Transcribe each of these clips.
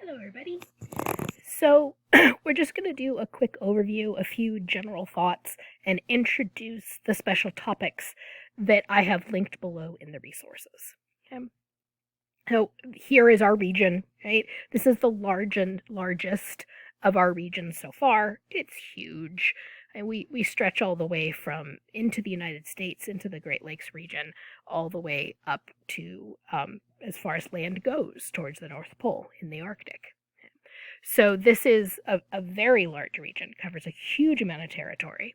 Hello, everybody. So, we're just going to do a quick overview, a few general thoughts, and introduce the special topics that I have linked below in the resources. Okay? So, here is our region, right? This is the largest of our regions so far. It's huge. And we stretch all the way from into the United States, into the Great Lakes region, all the way up to as far as land goes towards the North Pole in the Arctic. So this is a very large region, covers a huge amount of territory.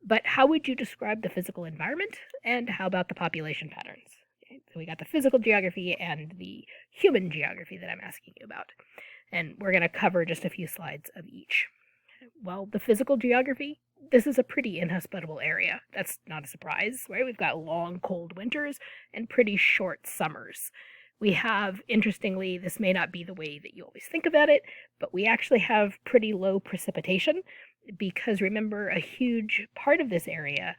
But how would you describe the physical environment, and how about the population patterns? Okay, so we got the physical geography and the human geography that I'm asking you about. And we're going to cover just a few slides of each. Well, the physical geography, this is a pretty inhospitable area. That's not a surprise, right? We've got long, cold winters and pretty short summers. We have, interestingly, this may not be the way that you always think about it, but we actually have pretty low precipitation because remember, a huge part of this area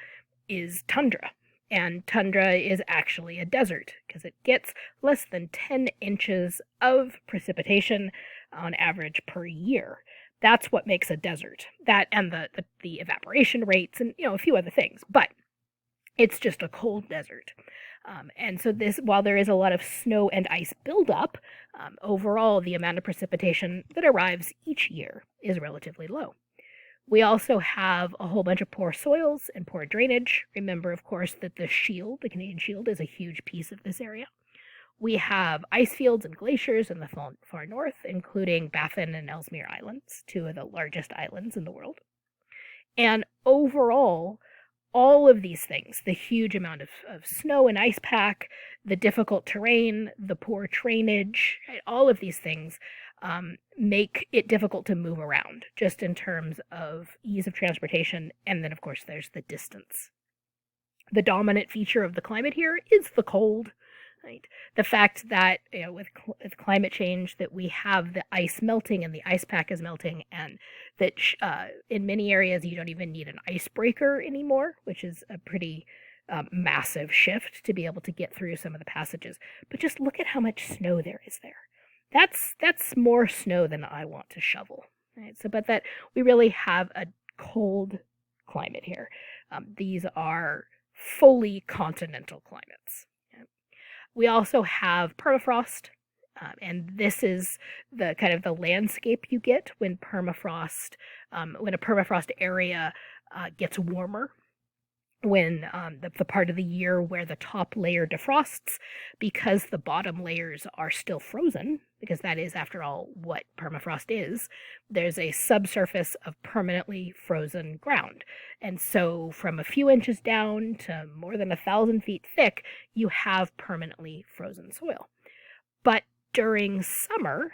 is tundra. And tundra is actually a desert because it gets less than 10 inches of precipitation on average per year. That's what makes a desert. That and the evaporation rates and a few other things. But it's just a cold desert. And so this, while there is a lot of snow and ice buildup, overall the amount of precipitation that arrives each year is relatively low. We also have a whole bunch of poor soils and poor drainage. Remember, of course, that the Canadian Shield, is a huge piece of this area. We have ice fields and glaciers in the far north, including Baffin and Ellesmere Islands, two of the largest islands in the world. And overall, all of these things, the huge amount of snow and ice pack, the difficult terrain, the poor drainage, right, all of these things make it difficult to move around, just in terms of ease of transportation. And then, of course, there's the distance. The dominant feature of the climate here is the cold. Right. The fact that with climate change that we have the ice melting and the ice pack is melting, and that in many areas you don't even need an icebreaker anymore, which is a pretty massive shift to be able to get through some of the passages. But just look at how much snow there is there. That's more snow than I want to shovel. Right. So, but that we really have a cold climate here. These are fully continental climates. We also have permafrost, and this is the kind of the landscape you get when a permafrost area gets warmer, when the part of the year where the top layer defrosts, because the bottom layers are still frozen, because that is, after all, what permafrost is. There's a subsurface of permanently frozen ground. And so from a few inches down to more than 1,000 feet thick, you have permanently frozen soil. But during summer,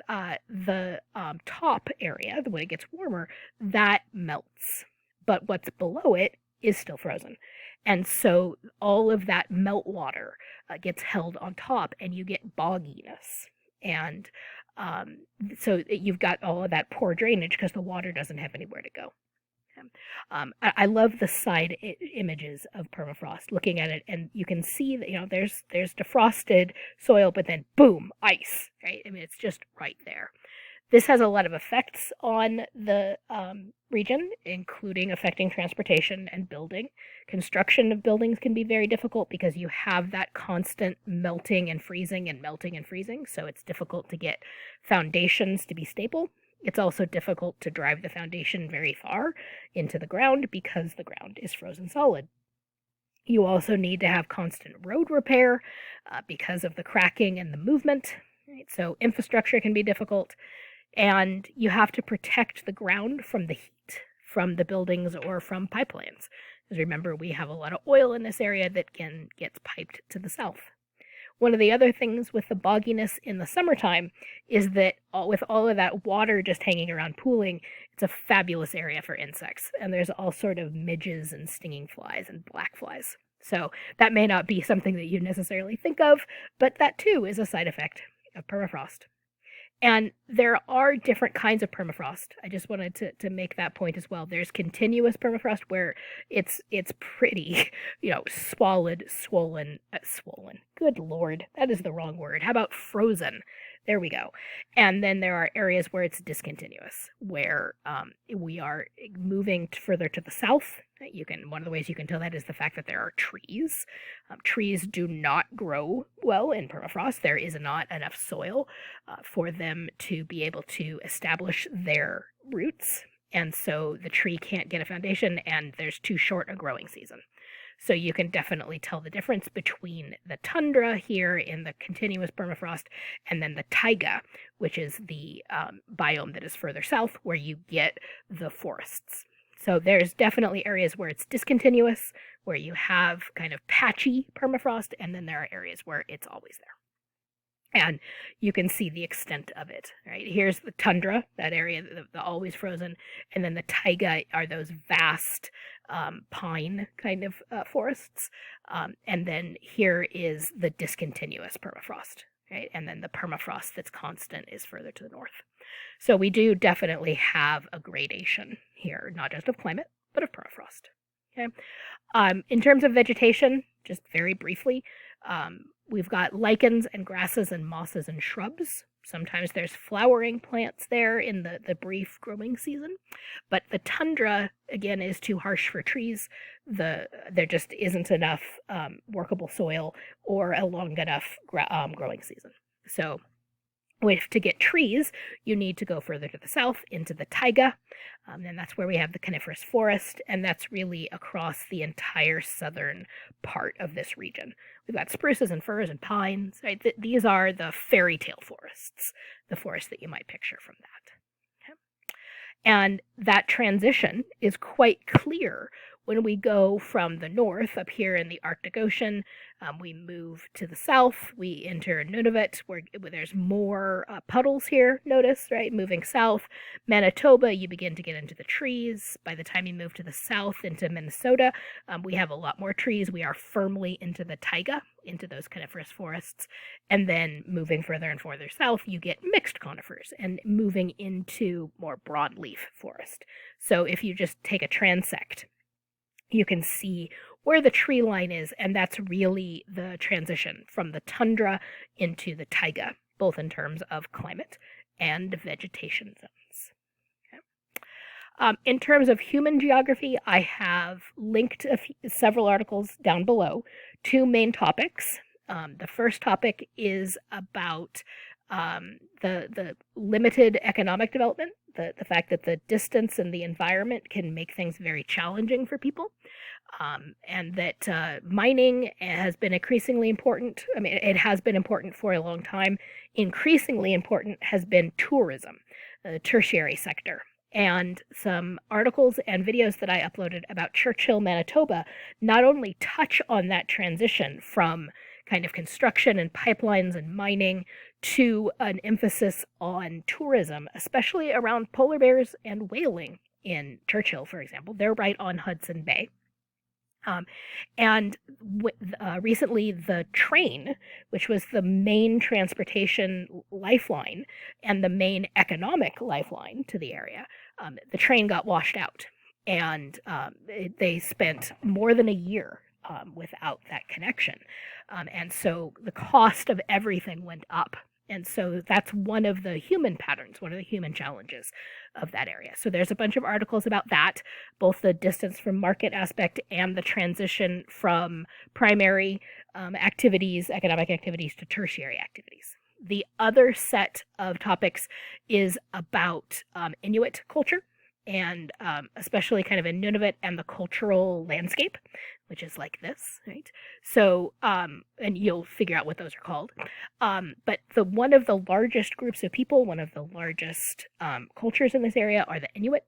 the top area, when it gets warmer, that melts. But what's below it is still frozen. And so all of that meltwater gets held on top, and you get bogginess. And so you've got all of that poor drainage because the water doesn't have anywhere to go. I love the side images of permafrost, looking at it, and you can see that there's defrosted soil, but then boom, ice, right? I mean, it's just right there. This has a lot of effects on the region, including affecting transportation and building. Construction of buildings can be very difficult because you have that constant melting and freezing and melting and freezing, so it's difficult to get foundations to be stable. It's also difficult to drive the foundation very far into the ground because the ground is frozen solid. You also need to have constant road repair because of the cracking and the movement. Right? So infrastructure can be difficult. And you have to protect the ground from the heat, from the buildings or from pipelines. Because remember, we have a lot of oil in this area that gets piped to the south. One of the other things with the bogginess in the summertime is that with all of that water just hanging around pooling, it's a fabulous area for insects. And there's all sort of midges and stinging flies and black flies. So that may not be something that you necessarily think of, but that too is a side effect of permafrost. And there are different kinds of permafrost. I just wanted to make that point as well. There's continuous permafrost where it's pretty, swollen. Good Lord, that is the wrong word. How about frozen? There we go. And then there are areas where it's discontinuous, where we are moving further to the south. One of the ways you can tell that is the fact that there are trees. Trees do not grow well in permafrost. There is not enough soil for them to be able to establish their roots. And so the tree can't get a foundation, and there's too short a growing season. So you can definitely tell the difference between the tundra here in the continuous permafrost and then the taiga, which is the biome that is further south where you get the forests. So there's definitely areas where it's discontinuous, where you have kind of patchy permafrost, and then there are areas where it's always there. And you can see the extent of it, right? Here's the tundra, that area, the always frozen, and then the taiga are those vast pine kind of forests. And then here is the discontinuous permafrost, right? And then the permafrost that's constant is further to the north. So we do definitely have a gradation here, not just of climate, but of permafrost. Okay. In terms of vegetation, just very briefly, we've got lichens and grasses and mosses and shrubs. Sometimes there's flowering plants there in the brief growing season. But the tundra, again, is too harsh for trees. There just isn't enough workable soil or a long enough growing season. So to get trees, you need to go further to the south into the taiga, and that's where we have the coniferous forest, and that's really across the entire southern part of this region. We've got spruces and firs and pines, right? These are the fairy tale forests, the forest that you might picture from that. Okay? And that transition is quite clear when we go from the north up here in the Arctic Ocean. We move to the south, we enter Nunavut, where there's more puddles here, notice, right? Moving south. Manitoba, you begin to get into the trees. By the time you move to the south into Minnesota, we have a lot more trees. We are firmly into the taiga, into those coniferous forests. And then moving further and further south, you get mixed conifers and moving into more broadleaf forest. So if you just take a transect, you can see where the tree line is, and that's really the transition from the tundra into the taiga, both in terms of climate and vegetation zones. Okay. In terms of human geography, I have linked several articles down below. Two main topics. The first topic is about the limited economic development, the fact that the distance and the environment can make things very challenging for people, and that mining has been increasingly important. I mean, it has been important for a long time. Increasingly important has been tourism, the tertiary sector. And some articles and videos that I uploaded about Churchill, Manitoba, not only touch on that transition from kind of construction and pipelines and mining to an emphasis on tourism, especially around polar bears and whaling in Churchill, for example. They're right on Hudson Bay. Recently, the train, which was the main transportation lifeline and the main economic lifeline to the area, the train got washed out. And they spent more than a year without that connection. And so the cost of everything went up. And so that's one of the human patterns, one of the human challenges of that area. So there's a bunch of articles about that, both the distance from market aspect and the transition from primary activities, economic activities, to tertiary activities. The other set of topics is about Inuit culture, and especially kind of in Nunavut and the cultural landscape, which is like this, right? So, and you'll figure out what those are called. But one of the largest groups of people, one of the largest cultures in this area are the Inuit.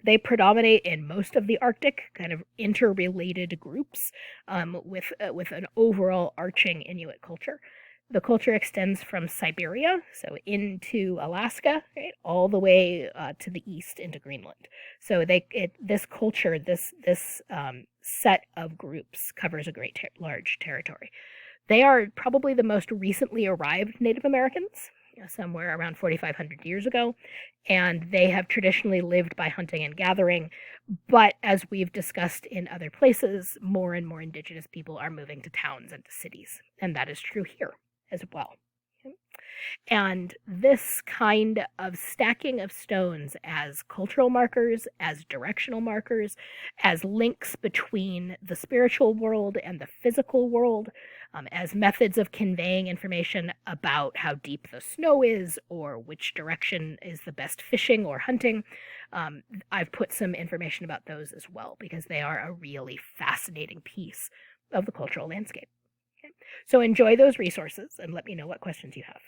They predominate in most of the Arctic, kind of interrelated groups with an overall arching Inuit culture. The culture extends from Siberia, so into Alaska, right, all the way to the east into Greenland. So this culture, this set of groups covers a large territory. They are probably the most recently arrived Native Americans, somewhere around 4,500 years ago, and they have traditionally lived by hunting and gathering. But as we've discussed in other places, more and more indigenous people are moving to towns and to cities, and that is true here as well. And this kind of stacking of stones as cultural markers, as directional markers, as links between the spiritual world and the physical world, as methods of conveying information about how deep the snow is or which direction is the best fishing or hunting. I've put some information about those as well because they are a really fascinating piece of the cultural landscape. Okay. So enjoy those resources and let me know what questions you have.